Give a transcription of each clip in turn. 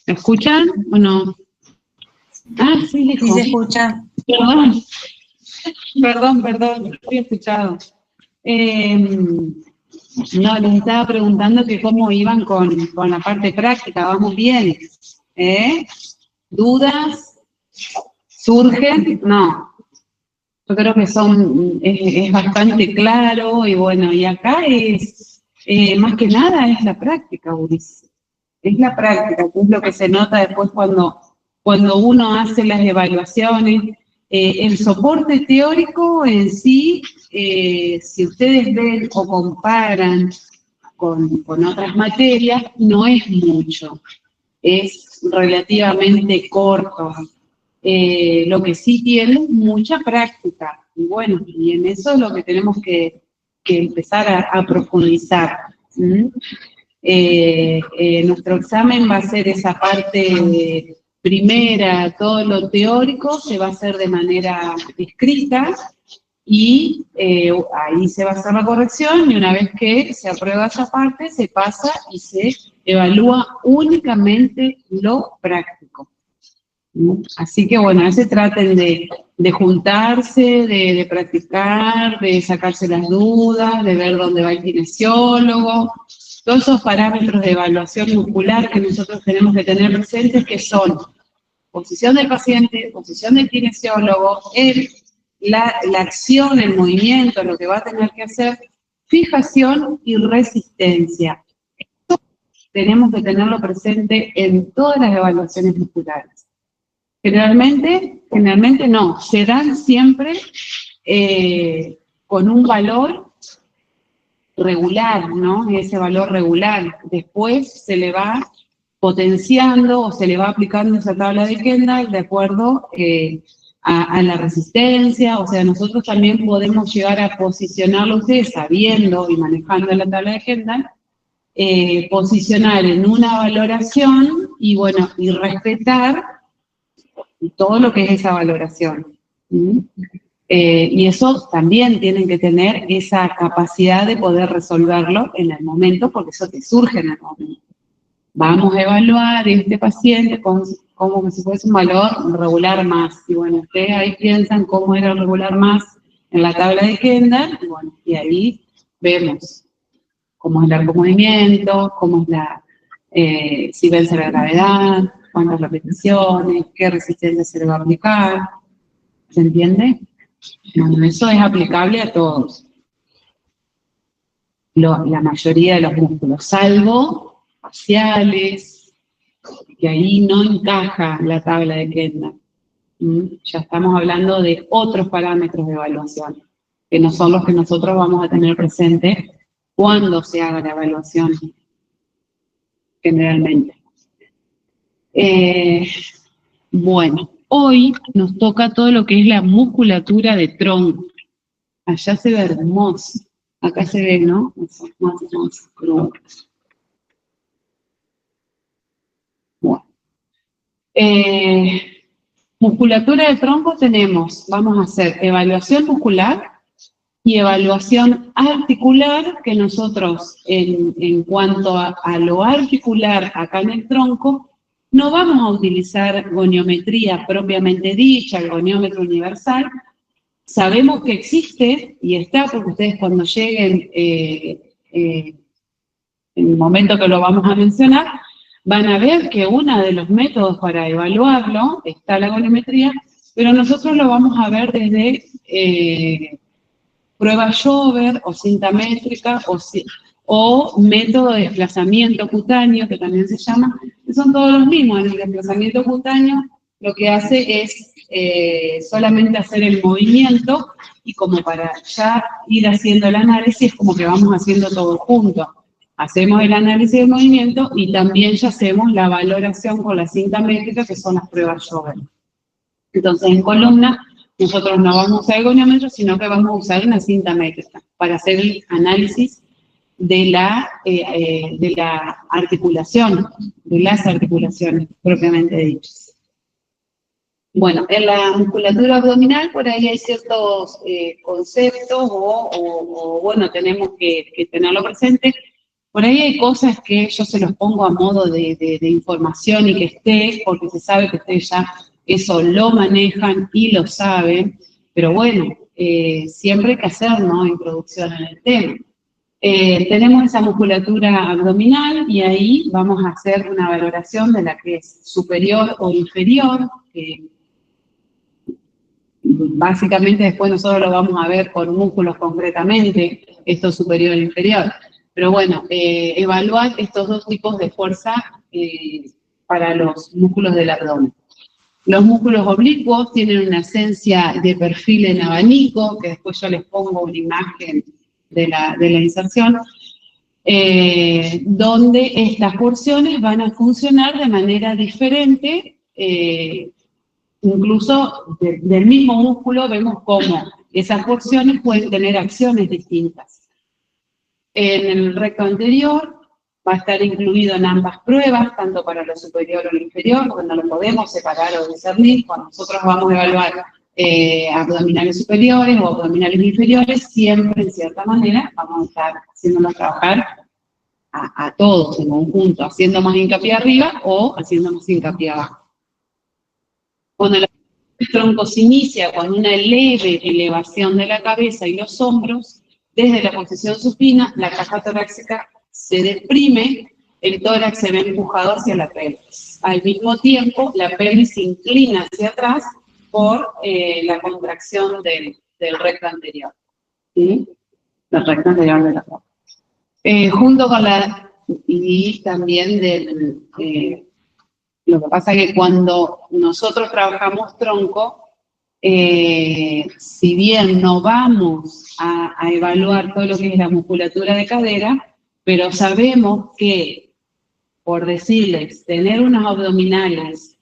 ¿Me escuchan o no? Ah, sí, Sí se escucha. Perdón, estoy escuchado. No, les estaba preguntando que cómo iban con la parte práctica. ¿Vamos bien? ¿Dudas? ¿Surgen? No. Yo creo que es bastante claro y bueno, y acá es, más que nada es la práctica, Ulises. Es la práctica, que es lo que se nota después cuando uno hace las evaluaciones. El soporte teórico en sí, si ustedes ven o comparan con otras materias, no es mucho, es relativamente corto. Lo que sí tiene es mucha práctica. Y bueno, y en eso es lo que tenemos que empezar a profundizar. ¿Mm? Nuestro examen va a ser esa parte primera, todo lo teórico se va a hacer de manera escrita y ahí se va a hacer la corrección y una vez que se aprueba esa parte se pasa y se evalúa únicamente lo práctico. Así que bueno, a veces traten de juntarse, de practicar, de sacarse las dudas, de ver dónde va el kinesiólogo, todos esos parámetros de evaluación muscular que nosotros tenemos que tener presentes, que son posición del paciente, posición del kinesiólogo, la acción, el movimiento, lo que va a tener que hacer, fijación y resistencia. Esto tenemos que tenerlo presente en todas las evaluaciones musculares. Generalmente no, se dan siempre con un valor regular, ¿no? Ese valor regular. Después se le va potenciando o se le va aplicando esa tabla de Kendall de acuerdo a la resistencia. O sea, nosotros también podemos llegar a posicionarlo ustedes sabiendo y manejando la tabla de Kendall, posicionar en una valoración y bueno, y respetar todo lo que es esa valoración. Y eso también tienen que tener esa capacidad de poder resolverlo en el momento, porque eso te surge en el momento. Vamos a evaluar este paciente como que si fuese un valor regular más. Y bueno, ustedes ahí piensan cómo era el regular más en la tabla de Kendall, y bueno, y ahí vemos cómo es el arco movimiento, cómo es si vence la gravedad, cuántas repeticiones, qué resistencia se le va a aplicar. ¿Se entiende? Bueno, eso es aplicable a todos. La mayoría de los músculos, salvo faciales, que ahí no encaja la tabla de Kendall. Ya estamos hablando de otros parámetros de evaluación, que no son los que nosotros vamos a tener presente cuando se haga la evaluación, generalmente. Bueno, hoy nos toca todo lo que es la musculatura de tronco. Allá se ve hermoso. Acá se ve, ¿no? Más hermoso. Bueno. Musculatura de tronco tenemos, vamos a hacer evaluación muscular y evaluación articular, que nosotros en cuanto a lo articular acá en el tronco, no vamos a utilizar goniometría propiamente dicha, el goniómetro universal. Sabemos que existe y está, porque ustedes cuando lleguen, en el momento que lo vamos a mencionar, van a ver que uno de los métodos para evaluarlo está la goniometría, pero nosotros lo vamos a ver desde prueba Jover o cinta métrica o método de desplazamiento cutáneo, que también se llama, que son todos los mismos. En el desplazamiento cutáneo lo que hace es solamente hacer el movimiento y como para ya ir haciendo el análisis, como que vamos haciendo todo junto. Hacemos el análisis del movimiento y también ya hacemos la valoración con la cinta métrica, que son las pruebas Jover. Entonces, en columna, nosotros no vamos a usar el goniómetro, sino que vamos a usar una cinta métrica para hacer el análisis de la articulación, de las articulaciones propiamente dichas. Bueno, en la musculatura abdominal por ahí hay ciertos conceptos o bueno, tenemos que tenerlo presente. Por ahí hay cosas que yo se los pongo a modo de información y que esté, porque se sabe que ustedes ya eso lo manejan y lo saben, pero bueno, siempre hay que hacer, ¿no?, introducción en el tema. Tenemos esa musculatura abdominal y ahí vamos a hacer una valoración de la que es superior o inferior, que básicamente después nosotros lo vamos a ver con músculos concretamente, esto superior e inferior. Pero bueno, evaluar estos dos tipos de fuerza para los músculos del abdomen. Los músculos oblicuos tienen una esencia de perfil en abanico, que después yo les pongo una imagen de la inserción, donde estas porciones van a funcionar de manera diferente, incluso del mismo músculo vemos cómo esas porciones pueden tener acciones distintas. En el recto anterior va a estar incluido en ambas pruebas, tanto para lo superior o lo inferior, porque no lo podemos separar o discernir. Cuando nosotros vamos a evaluar abdominales superiores o abdominales inferiores, siempre, en cierta manera, vamos a estar haciéndonos trabajar a todos en conjunto, haciendo más hincapié arriba o haciendo más hincapié abajo. Cuando el tronco se inicia con una leve elevación de la cabeza y los hombros, desde la posición supina, la caja torácica se deprime, el tórax se ve empujado hacia la pelvis. Al mismo tiempo, la pelvis se inclina hacia atrás por la contracción del recto anterior. ¿Sí? El recto anterior de la boca. Junto con la... y también del... lo que pasa es que cuando nosotros trabajamos tronco, si bien no vamos a evaluar todo lo que es la musculatura de cadera, pero sabemos que, por decirles, tener unos abdominales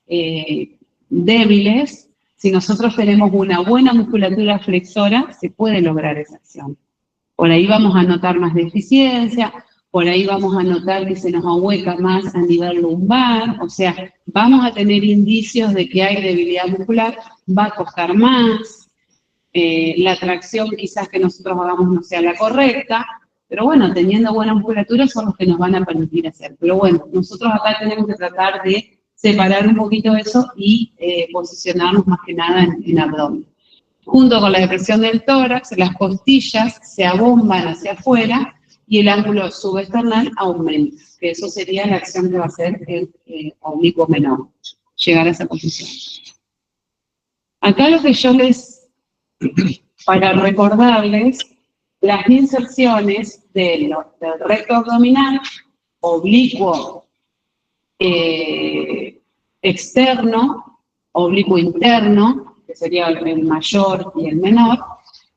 débiles, si nosotros tenemos una buena musculatura flexora, se puede lograr esa acción. Por ahí vamos a notar más deficiencia, por ahí vamos a notar que se nos ahueca más a nivel lumbar, o sea, vamos a tener indicios de que hay debilidad muscular, va a costar más, la tracción quizás que nosotros hagamos no sea la correcta, pero bueno, teniendo buena musculatura son los que nos van a permitir hacer. Pero bueno, nosotros acá tenemos que tratar de separar un poquito eso y posicionarnos más que nada en abdomen. Junto con la depresión del tórax, las costillas se abomban hacia afuera y el ángulo subesternal aumenta, que eso sería la acción que va a hacer el oblicuo menor, llegar a esa posición. Acá lo que yo para recordarles, las inserciones del recto abdominal, oblicuo externo, oblicuo interno, que sería el mayor y el menor,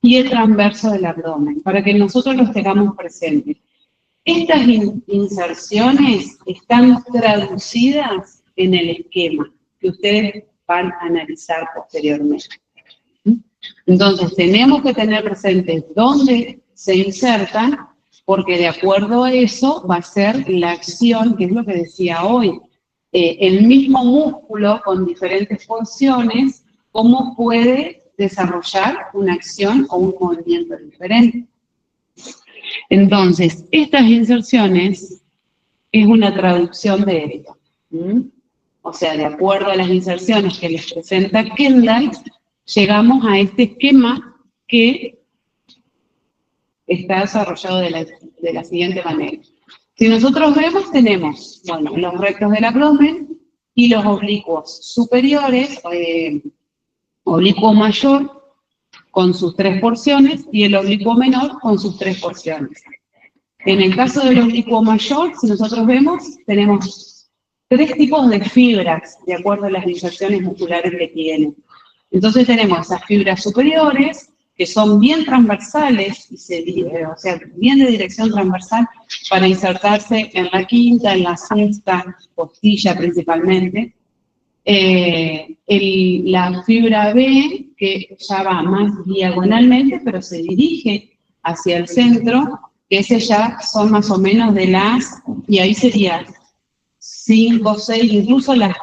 y el transverso del abdomen, para que nosotros los tengamos presentes. Estas inserciones están traducidas en el esquema que ustedes van a analizar posteriormente. Entonces, tenemos que tener presentes dónde se insertan, porque de acuerdo a eso va a ser la acción, que es lo que decía hoy, el mismo músculo con diferentes funciones, cómo puede desarrollar una acción o un movimiento diferente. Entonces, estas inserciones es una traducción de esto. O sea, de acuerdo a las inserciones que les presenta Kendall, llegamos a este esquema que está desarrollado de la siguiente manera. Si nosotros vemos, tenemos, bueno, los rectos del abdomen y los oblicuos superiores, oblicuo mayor con sus 3 porciones y el oblicuo menor con sus 3 porciones. En el caso del oblicuo mayor, si nosotros vemos, tenemos 3 tipos de fibras, de acuerdo a las inserciones musculares que tienen. Entonces tenemos esas fibras superiores, que son bien transversales, o sea, bien de dirección transversal, para insertarse en la quinta, en la sexta costilla principalmente. La fibra B, que ya va más diagonalmente, pero se dirige hacia el centro, que ese ya son más o menos de las, y ahí sería 5, 6, incluso las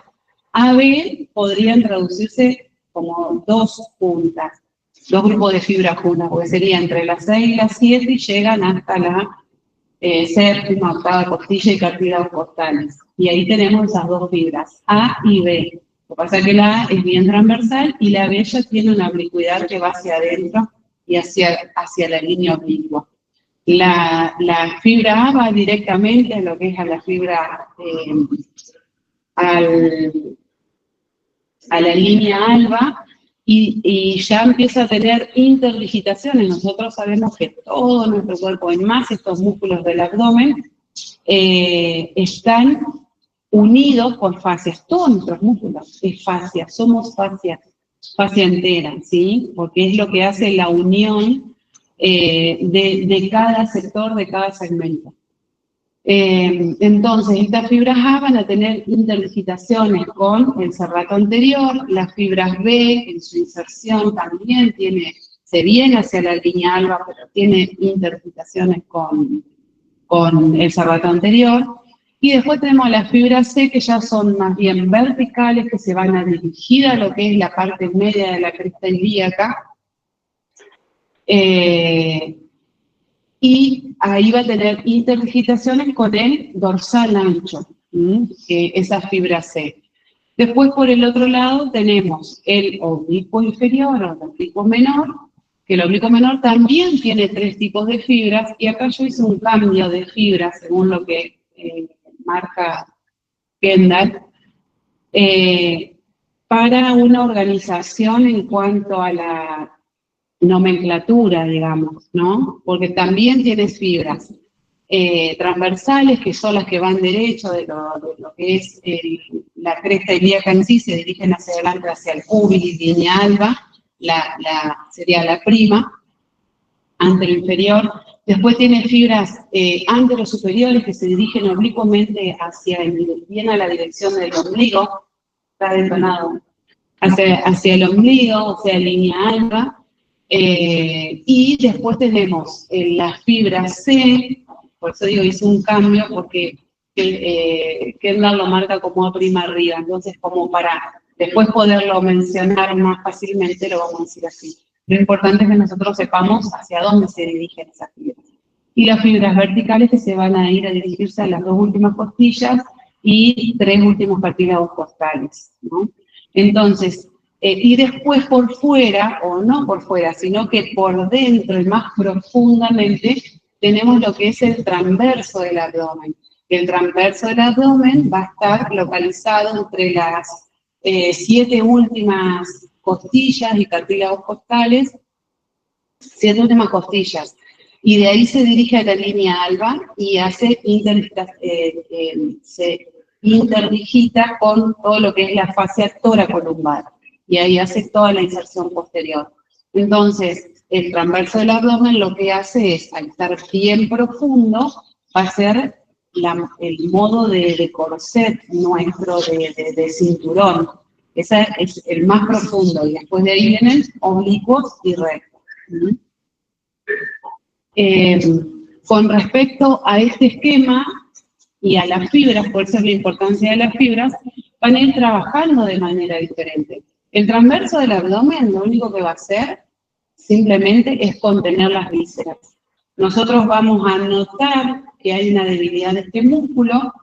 AB podrían traducirse como 2 puntas, 2 grupos de fibras juntas, porque sería entre las 6 y las 7 y llegan hasta la séptima, octava costilla y cartílagos costales. Y ahí tenemos esas dos fibras, A y B. Lo que pasa es que la A es bien transversal y la B ya tiene una oblicuidad que va hacia adentro y hacia la línea oblicua. La fibra A va directamente a lo que es a la fibra, a la línea alba, y ya empieza a tener interdigitaciones. Nosotros sabemos que todo nuestro cuerpo, en más estos músculos del abdomen, están unidos por fascias. Todos nuestros músculos es fascia, somos fascia entera, ¿sí? Porque es lo que hace la unión de cada sector, de cada segmento. Entonces, estas fibras A van a tener interdigitaciones con el serrato anterior, las fibras B en su inserción también se viene hacia la línea alba, pero tiene interdigitaciones con el serrato anterior. Y después tenemos las fibras C, que ya son más bien verticales, que se van a dirigir a lo que es la parte media de la cresta ilíaca. Y ahí va a tener interdigitaciones con el dorsal ancho, esa fibra C. Después, por el otro lado, tenemos el oblicuo inferior o el oblicuo menor, que el oblicuo menor también tiene 3 tipos de fibras, y acá yo hice un cambio de fibras, según lo que marca Kendall, para una organización en cuanto a la nomenclatura, digamos, ¿no? Porque también tienes fibras transversales, que son las que van derecho de lo que es la cresta ilíaca en sí, se dirigen hacia adelante, hacia el cubilis, línea alba, sería la prima, antero-inferior. Después tiene fibras antero-superiores que se dirigen oblicuamente bien a la dirección del ombligo, está detonado, hacia el ombligo, o sea, línea alba. Y después tenemos las fibras C, por eso digo, hice un cambio porque Kendall lo marca como A' arriba, entonces como para después poderlo mencionar más fácilmente, lo vamos a decir así. Lo importante es que nosotros sepamos hacia dónde se dirigen esas fibras. Y las fibras verticales que se van a ir a dirigirse a las 2 últimas costillas y 3 últimos cartílagos costales, ¿no? Entonces, y después por fuera, o no por fuera, sino que por dentro y más profundamente, tenemos lo que es el transverso del abdomen. El transverso del abdomen va a estar localizado entre las 7 últimas costillas y cartílagos costales, 7 últimas costillas. Y de ahí se dirige a la línea alba y se interdigita con todo lo que es la fascia toracolumbar. Y ahí hace toda la inserción posterior. Entonces, el transverso del abdomen lo que hace es, al estar bien profundo, va a ser el modo de corset nuestro, de cinturón. Ese es el más profundo, y después de ahí vienen oblicuos y rectos. Con respecto a este esquema y a las fibras, por eso es la importancia de las fibras, van a ir trabajando de manera diferente. El transverso del abdomen lo único que va a hacer simplemente es contener las vísceras. Nosotros vamos a notar que hay una debilidad de este músculo.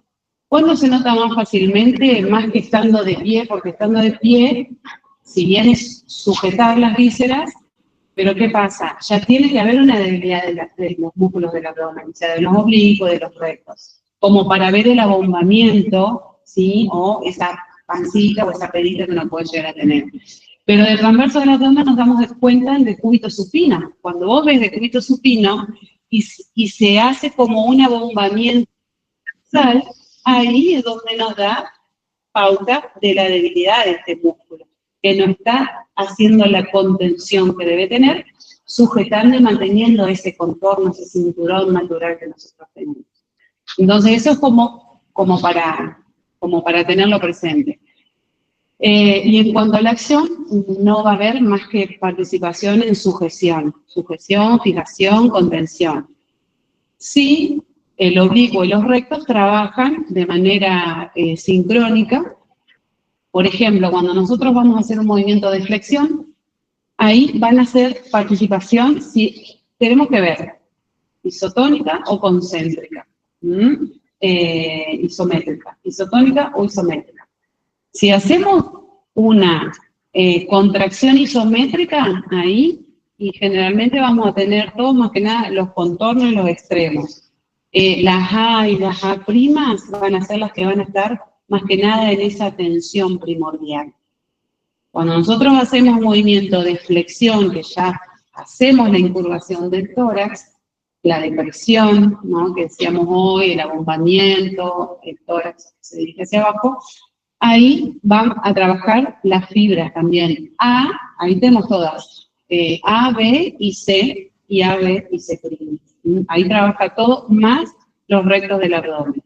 ¿Cuándo se nota más fácilmente? Más que estando de pie, porque estando de pie, si bien es sujetar las vísceras, pero ¿qué pasa? Ya tiene que haber una debilidad de los músculos del abdomen, o sea, de los oblicuos, de los rectos, como para ver el abombamiento, ¿sí? O esa pancita o esa pedita que uno puede llegar a tener. Pero del transverso del abdomen nos damos cuenta del decúbito supino. Cuando vos ves decúbito supino y se hace como un abombamiento, ahí es donde nos da pauta de la debilidad de este músculo, que no está haciendo la contención que debe tener, sujetando y manteniendo ese contorno, ese cinturón natural que nosotros tenemos. Entonces eso es como para tenerlo presente. Y en cuanto a la acción, no va a haber más que participación en sujeción, fijación, contención. Sí, el oblicuo y los rectos trabajan de manera sincrónica. Por ejemplo, cuando nosotros vamos a hacer un movimiento de flexión, ahí van a hacer participación, si tenemos que ver isotónica o concéntrica, isométrica, isotónica o isométrica. Si hacemos una contracción isométrica ahí, y generalmente vamos a tener todo más que nada los contornos y los extremos. Las A y las A' van a ser las que van a estar más que nada en esa tensión primordial. Cuando nosotros hacemos movimiento de flexión, que ya hacemos la incurvación del tórax, la depresión, ¿no?, que decíamos hoy, el abombamiento, el tórax que se dirige hacia abajo, ahí van a trabajar las fibras también. Ahí tenemos todas, A, B y C, y A, B y C'. Ahí trabaja todo, más los rectos del abdomen.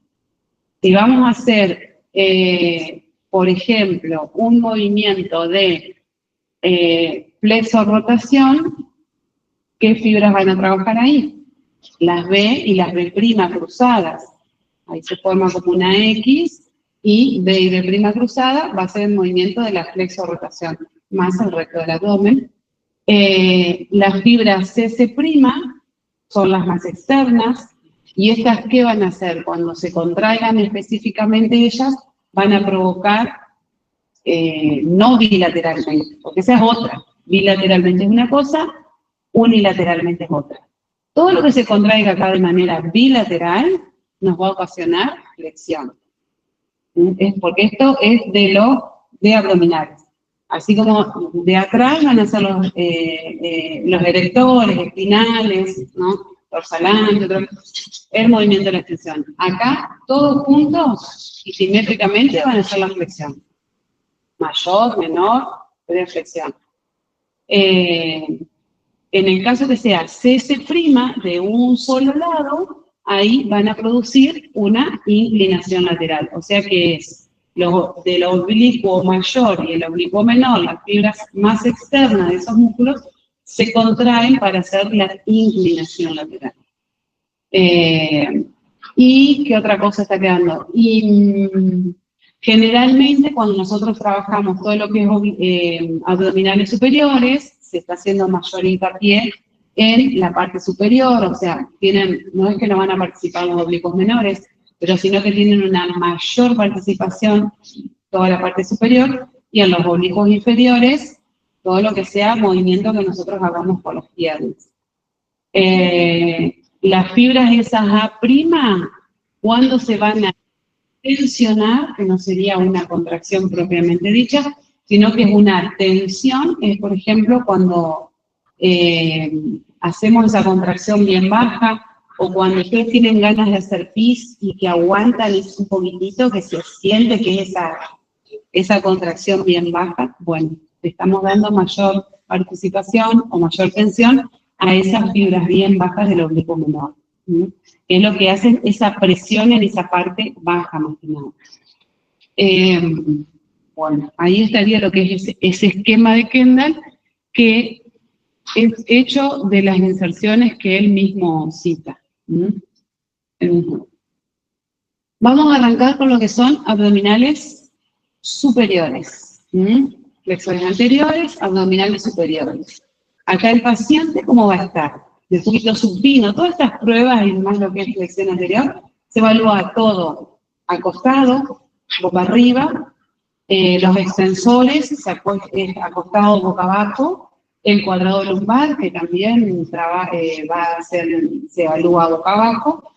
Si vamos a hacer, por ejemplo, un movimiento de flexo-rotación, ¿qué fibras van a trabajar ahí? Las B y las B' cruzadas. Ahí se forma como una X, y B y B' cruzada va a ser el movimiento de la flexo-rotación, más el recto del abdomen. Las fibras CC' son las más externas, y estas, ¿qué van a hacer? Cuando se contraigan específicamente ellas, van a provocar, no bilateralmente, porque esa es otra. Bilateralmente es una cosa, unilateralmente es otra. Todo lo que se contraiga acá de manera bilateral nos va a ocasionar flexión. Porque esto es de abdominales. Así como de atrás van a ser los erectores, espinales, ¿no?, dorsal, el movimiento de la extensión. Acá, todos juntos y simétricamente van a ser la flexión. Mayor, menor, pero flexión. En el caso que sea CC' de un solo lado, ahí van a producir una inclinación lateral. O sea que es del oblicuo mayor y el oblicuo menor, las fibras más externas de esos músculos, se contraen para hacer la inclinación lateral. ¿Y qué otra cosa está quedando? Y generalmente cuando nosotros trabajamos todo lo que es abdominales superiores, se está haciendo mayor hincapié en la parte superior, o sea, no es que no van a participar los oblicuos menores, pero sino que tienen una mayor participación toda la parte superior, y en los oblicuos inferiores, todo lo que sea movimiento que nosotros hagamos con las piernas. Las fibras esas A', ¿cuándo se van a tensionar? Que no sería una contracción propiamente dicha, sino que es una tensión, es por ejemplo cuando hacemos esa contracción bien baja, o cuando ustedes tienen ganas de hacer pis y que aguantan un poquitito, que se siente que es esa contracción bien baja. Bueno, estamos dando mayor participación o mayor tensión a esas fibras bien bajas del oblicuo menor, que es lo que hacen esa presión en esa parte baja más que nada. Bueno, ahí estaría lo que es ese esquema de Kendall, que es hecho de las inserciones que él mismo cita. Vamos a arrancar con lo que son abdominales superiores. Flexores anteriores, abdominales superiores. Acá el paciente, ¿cómo va a estar? De poquito supino. Todas estas pruebas, y más lo que es flexión anterior, se evalúa todo acostado, boca arriba, los extensores, acostado boca abajo, el cuadrado lumbar, que también se evalúa boca abajo.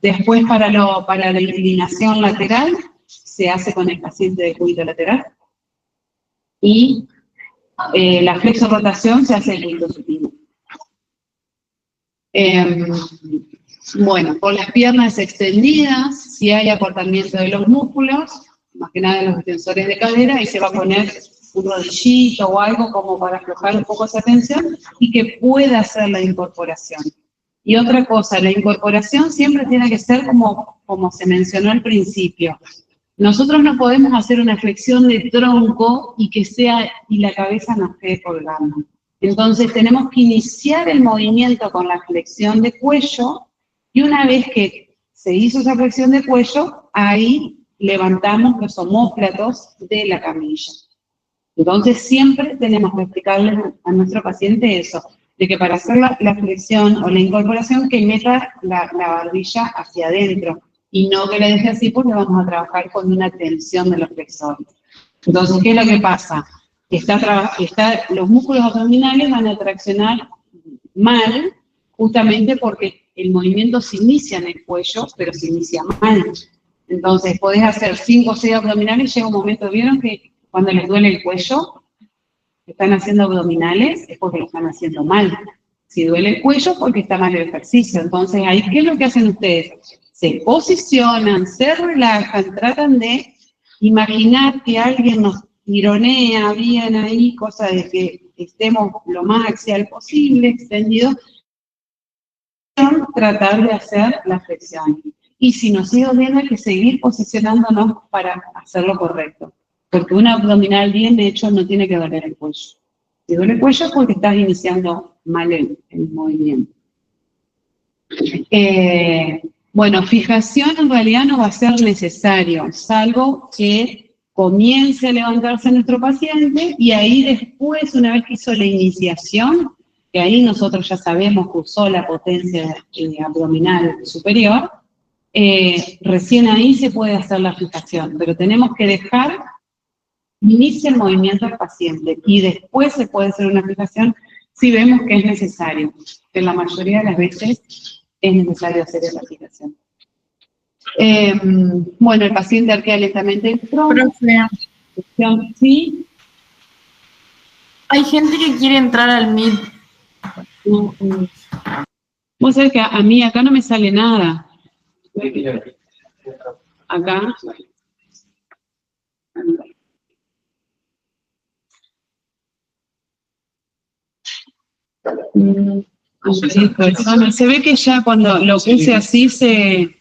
Después, para la inclinación lateral, se hace con el paciente de cúbito lateral. Y la flexo-rotación se hace el cúbito supino. Bueno, con las piernas extendidas, si hay acortamiento de los músculos, más que nada de los extensores de cadera, y se va a poner un rodillito o algo como para aflojar un poco esa tensión y que pueda hacer la incorporación. Y otra cosa, la incorporación siempre tiene que ser como se mencionó al principio. Nosotros no podemos hacer una flexión de tronco y la cabeza nos quede colgando. Entonces tenemos que iniciar el movimiento con la flexión de cuello, y una vez que se hizo esa flexión de cuello, ahí levantamos los omóplatos de la camilla. Entonces siempre tenemos que explicarle a nuestro paciente eso. de que para hacer la flexión o la incorporación que meta la barbilla hacia adentro y no que la deje así porque vamos a trabajar con una tensión de los flexores. Entonces, ¿qué es lo que pasa? Los músculos abdominales van a traccionar mal justamente porque el movimiento se inicia en el cuello, pero se inicia mal. Entonces, podés hacer 5 o 6 abdominales, llega un momento, ¿vieron que cuando les duele el cuello, están haciendo abdominales, es porque lo están haciendo mal? Si duele el cuello, porque está mal el ejercicio. Entonces, ahí, ¿qué es lo que hacen ustedes? Se posicionan, se relajan, tratan de imaginar que alguien nos tironea bien ahí, cosa de que estemos lo más axial posible, extendidos, tratar de hacer la flexión. Y si nos sigue doliendo, hay que seguir posicionándonos para hacerlo correcto. Porque un abdominal bien hecho no tiene que doler el cuello. Si duele el cuello es porque estás iniciando mal el movimiento. Bueno, fijación en realidad no va a ser necesario, salvo que comience a levantarse nuestro paciente y ahí después, una vez que hizo la iniciación, que ahí nosotros ya sabemos que usó la potencia abdominal superior, recién ahí se puede hacer la fijación, pero tenemos que dejar inicia el movimiento del paciente y después se puede hacer una fijación si vemos que es necesario, que la mayoría de las veces es necesario hacer esa fijación. Bueno, el paciente arquea lentamente el tronco. Sí. Hay gente que quiere entrar al MIT. Vos sabés que a mí acá no me sale nada. Acá. Se ve que ya cuando lo puse así sí.